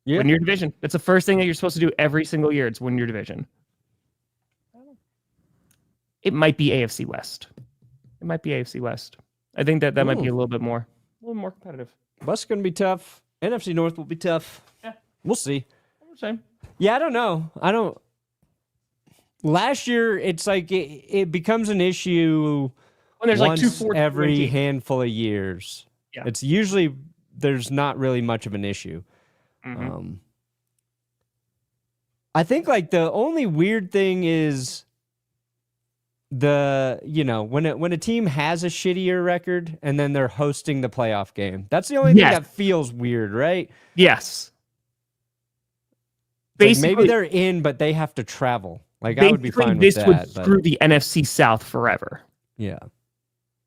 B: yeah,
A: Win your division. That's the first thing that you're supposed to do every single year. It's win your division. It might be AFC West. I think that might be a little more competitive.
B: West's going to be tough. NFC North will be tough.
A: Yeah.
B: We'll see.
A: Same.
B: Yeah, I don't know. Last year, it's like it becomes an issue
A: When there's
B: once
A: like 2 4
B: every handful of years.
A: Yeah.
B: It's usually there's not really much of an issue.
A: Mm-hmm.
B: I think like the only weird thing is when a team has a shittier record and then they're hosting the playoff game. That's the only thing that feels weird, right?
A: Yes.
B: Basically, maybe they're in, but they have to travel. Like I would be fine with that.
A: This would screw the NFC South forever.
B: Yeah,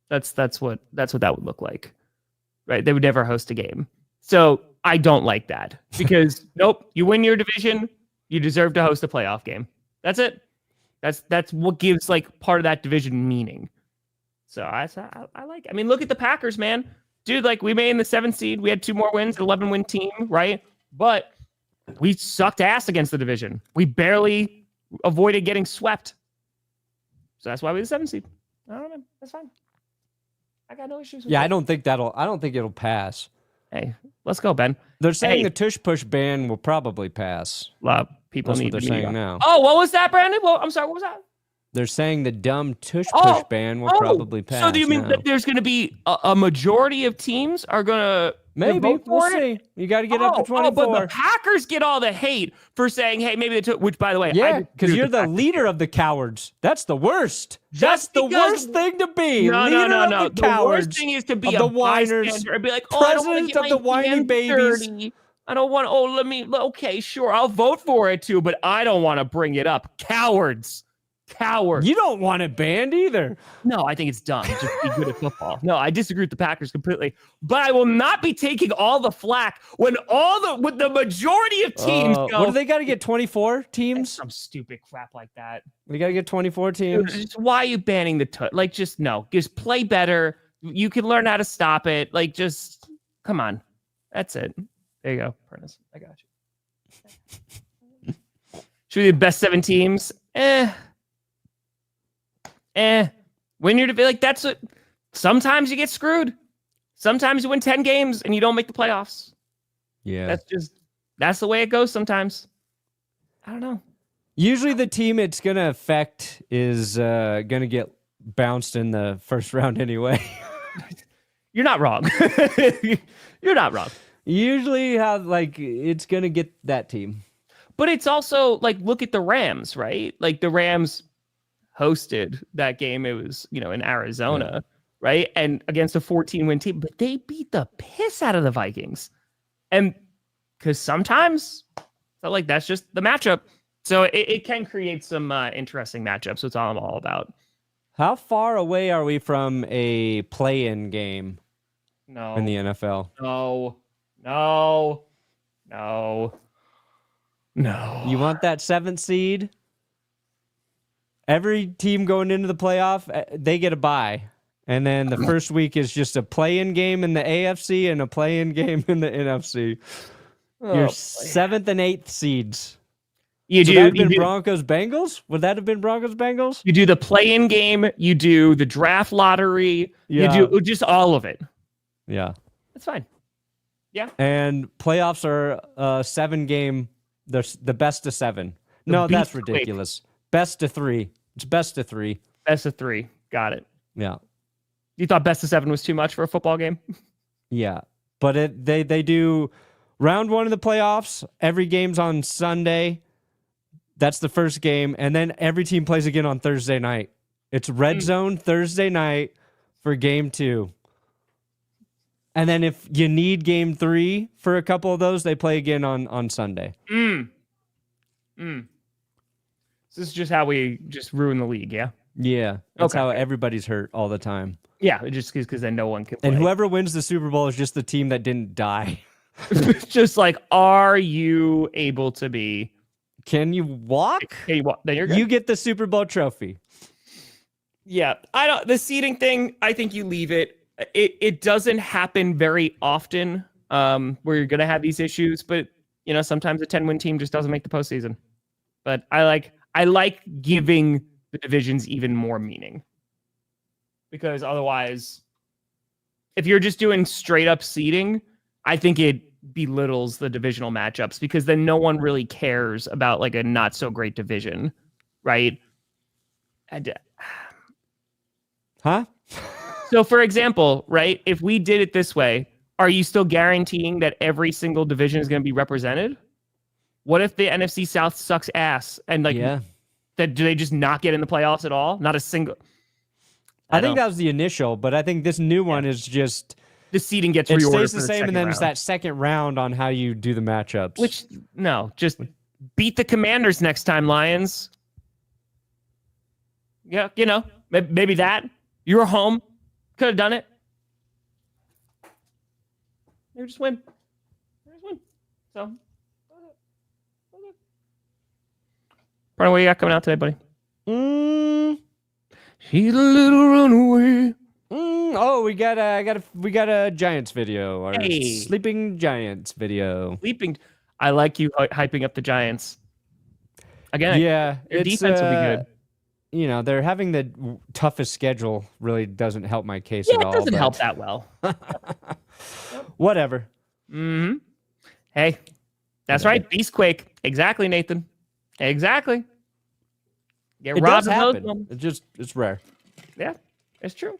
A: that's what that would look like, right? They would never host a game. So I don't like that because nope, you win your division, you deserve to host a playoff game. That's it. That's what gives like part of that division meaning. So I like. I mean, look at the Packers, man, dude. Like we made in the 7th seed, we had 2 more wins, 11-win team, right? But we sucked ass against the division. We barely avoided getting swept. So that's why we the 7th seed. I don't know, man. That's fine. I got no issues with
B: that. I don't think it'll pass.
A: Hey, let's go, Ben.
B: They're saying the Tush Push ban will probably pass.
A: People
B: That's
A: need
B: what they're saying now.
A: Oh, what was that, Brandon? Well, I'm sorry, what was that?
B: They're saying the dumb Tush Push ban will probably pass.
A: So do you mean that there's going to be a majority of teams are going to
B: maybe we'll see? You got to get up to 24.
A: But the Packers get all the hate for saying, "Hey, maybe they took." Which, by the way,
B: yeah, because you're the leader of the cowards. That's the worst. That's the worst thing to be.
A: No.
B: The
A: worst thing is to be
B: the whiners
A: and be like,
B: president of the whiny babies.
A: Dirty. I don't want. Okay, sure, I'll vote for it too, but I don't want to bring it up. Cowards.
B: You don't want it banned either.
A: No, I think it's dumb. Just be good at football. No, I disagree with the Packers completely. But I will not be taking all the flack when the majority of teams go.
B: What do they got to get? 24 teams?
A: Some stupid crap like that.
B: We got to get 24 teams.
A: Dude, why are you banning the just play better. You can learn how to stop it. Like, just come on. That's it. There you go, Prentice. I got you. Should we do the best 7 teams? When you're like, that's what. Sometimes you get screwed. Sometimes you win 10 games and you don't make the playoffs.
B: Yeah,
A: that's the way it goes sometimes. I don't know.
B: Usually the team it's gonna affect is gonna get bounced in the first round anyway.
A: You're not wrong. You're not wrong.
B: Usually it's gonna get that team.
A: But it's also like, look at the Rams, right? Like the Rams hosted that game. It was, in Arizona, right? And against a 14-win team, but they beat the piss out of the Vikings. And because sometimes like that's just the matchup. So it can create some interesting matchups. That's all I'm all about.
B: How far away are we from a play-in game?
A: No.
B: In the NFL?
A: No.
B: You want that 7th seed? Every team going into the playoff, they get a bye. And then the first week is just a play-in game in the AFC and a play-in game in the NFC. Your 7th and 8th seeds. Would that have been Broncos Bengals? Would that have been Broncos Bengals?
A: You do the play-in game. You do the draft lottery.
B: Yeah.
A: You do just all of it.
B: Yeah.
A: That's fine. Yeah.
B: And playoffs are 7-game. There's the best of 7. No, that's ridiculous. Best of 3. It's best of 3.
A: Best of 3. Got it.
B: Yeah.
A: You thought best of 7 was too much for a football game?
B: Yeah. But they do round 1 of the playoffs. Every game's on Sunday. That's the first game. And then every team plays again on Thursday night. It's red zone Thursday night for game 2. And then if you need game 3 for a couple of those, they play again on Sunday.
A: So this is just how we just ruin the league, yeah?
B: Yeah. That's how everybody's hurt all the time.
A: Yeah, just because then no one can play.
B: And whoever wins the Super Bowl is just the team that didn't die.
A: Just like, are you able to be...
B: Can you walk?
A: Can you walk? Then you're good.
B: You get the Super Bowl trophy.
A: Yeah. The seeding thing, I think you leave it. It doesn't happen very often where you're going to have these issues, but sometimes a 10-win team just doesn't make the postseason. But I like giving the divisions even more meaning, because otherwise if you're just doing straight up seeding, I think it belittles the divisional matchups because then no one really cares about like a not so great division, right?
B: Huh?
A: So, for example, right, if we did it this way, are you still guaranteeing that every single division is going to be represented? What if the NFC South sucks ass and like that? Do they just not get in the playoffs at all? Not a single.
B: I think that was the initial, but I think this new one is just
A: the seeding gets
B: it
A: reordered.
B: Stays the same, and then it's that second round on how you do the matchups.
A: Which no, just beat the Commanders next time, Lions. Yeah, you know, maybe that you were home, could have done it. Maybe just win. So, Brian, what do you got coming out today, buddy? She's a little runaway.
B: Oh, we got a Giants video, or Sleeping Giants video.
A: I like you hyping up the Giants. Again, their defense will be good.
B: You know, they're having the toughest schedule. Really doesn't help my case at all.
A: It doesn't help that well.
B: Whatever.
A: Mm-hmm. Hey, that's right. Beastquake. Exactly, Nathan. Exactly. Get
B: it
A: robbed
B: does
A: of
B: happen. It's rare.
A: Yeah, it's true.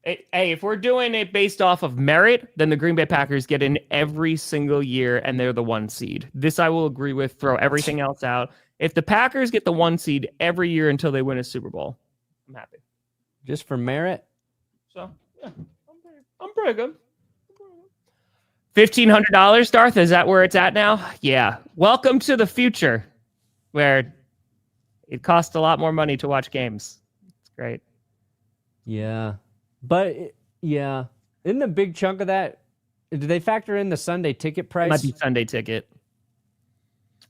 A: Hey, if we're doing it based off of merit, then the Green Bay Packers get in every single year, and they're the 1 seed. This I will agree with. Throw everything else out. If the Packers get the 1 seed every year until they win a Super Bowl, I'm happy.
B: Just for merit?
A: So, yeah, I'm pretty good. $1,500, Darth? Is that where it's at now? Yeah. Welcome to the future, where it costs a lot more money to watch games. It's great.
B: Yeah. But, isn't a big chunk of that, did they factor in the Sunday ticket price?
A: It might be Sunday ticket.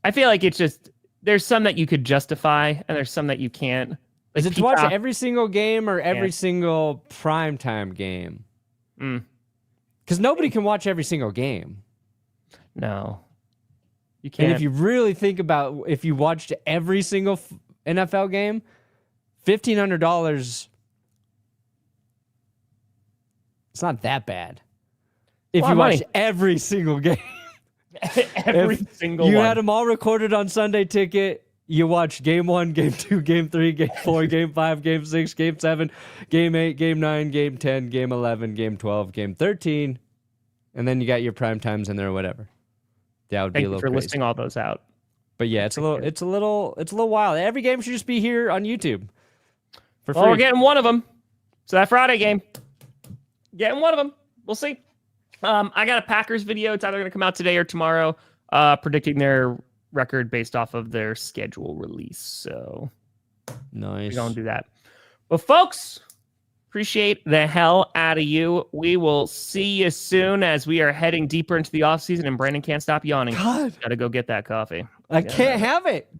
A: I feel like it's just, there's some that you could justify, and there's some that you can't. Like,
B: is it to watch every single game or every single primetime game? Because nobody can watch every single game.
A: No. You can't.
B: And if you really think about if you watched every single NFL game, $1,500, it's not that bad. If you watch every single game.
A: Every single
B: you
A: one.
B: had them all recorded on Sunday ticket. You watched game 1, game 2, game 3, game 4, game 5, game 6, game 7, game 8, game 9, game 10, game 11, game 12, game 13, and then you got your prime times in there or whatever. That would be a little crazy.
A: Thank you for listing all those out.
B: But yeah, it's a little wild. Every game should just be here on YouTube for free.
A: Well, we're getting one of them. So that Friday game, getting one of them. We'll see. I got a Packers video. It's either going to come out today or tomorrow, predicting their record based off of their schedule release. So
B: nice.
A: We're going to do that. Well, folks, appreciate the hell out of you. We will see you soon as we are heading deeper into the offseason, and Brandon can't stop yawning.
B: God.
A: Got to go get that coffee.
B: I can't have it.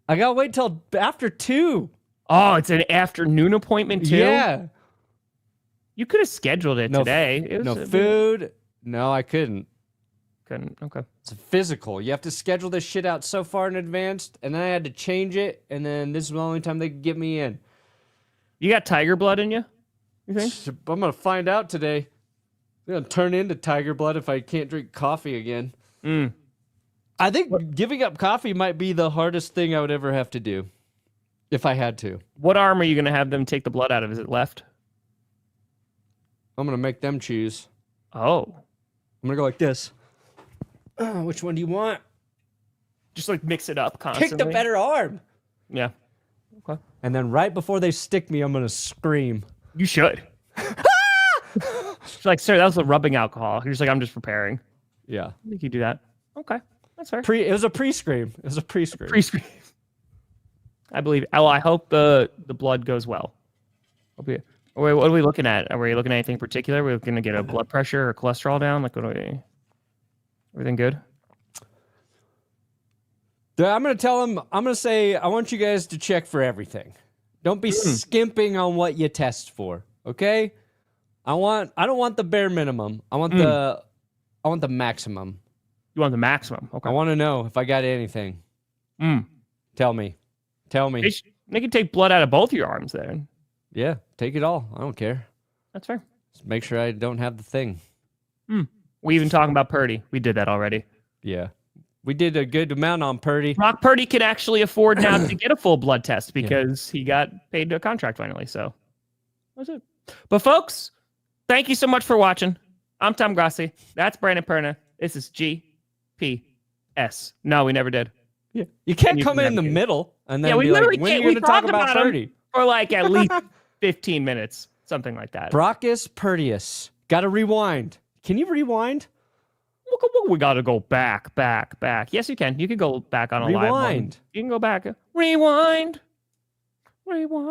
B: I got to wait till after 2.
A: Oh, it's an afternoon appointment too?
B: Yeah.
A: You could have scheduled it today. It was
B: no food. No, I couldn't.
A: Couldn't. Okay.
B: It's physical. You have to schedule this shit out so far in advance, and then I had to change it, and then this is the only time they could get me in.
A: You got tiger blood in you? You think?
B: I'm going to find out today. I'm going to turn into tiger blood if I can't drink coffee again. I think giving up coffee might be the hardest thing I would ever have to do if I had to.
A: What arm are you going to have them take the blood out of? Is it left?
B: I'm going to make them choose.
A: Oh.
B: I'm going to go like this. Which one do you want?
A: Just like mix it up constantly.
B: Pick the better arm.
A: Yeah. Okay.
B: And then right before they stick me, I'm going to scream.
A: You should. She's like, sir, that was a rubbing alcohol. You're just like, I'm just preparing.
B: Yeah.
A: I think you do that. Okay. That's fair.
B: It was a pre-scream. It was a pre-scream.
A: Pre-scream. I believe. Oh, I hope the blood goes well. Okay. Wait, what are we looking at? Are we looking at anything particular? Are we looking to get a blood pressure or cholesterol down? Like, what are we? Everything good?
B: I'm going to tell them, I'm going to say, I want you guys to check for everything. Don't be skimping on what you test for. Okay? I don't want the bare minimum. I want the maximum.
A: You want the maximum? Okay.
B: I want to know if I got anything. Tell me.
A: They can take blood out of both your arms then.
B: Yeah, take it all. I don't care.
A: That's fair.
B: Just make sure I don't have the thing.
A: We even talking about Purdy. We did that already.
B: Yeah. We did a good amount on Purdy.
A: Brock Purdy can actually afford now to get a full blood test because he got paid a contract finally. So that's it. But folks, thank you so much for watching. I'm Tom Grossi. That's Brandon Perna. This is GPS. No, we never did.
B: Yeah. You can't come in the middle and then
A: we
B: be like,
A: literally
B: when are
A: can't.
B: you
A: We
B: going to talk
A: talked
B: about
A: about him
B: Purdy?
A: for like at least 15 minutes, something like that.
B: Brockus Purdius. Got to rewind. Can you rewind?
A: We got to go back. Yes, you can. You can go back on a live one.
B: Rewind.
A: You can go back. Rewind.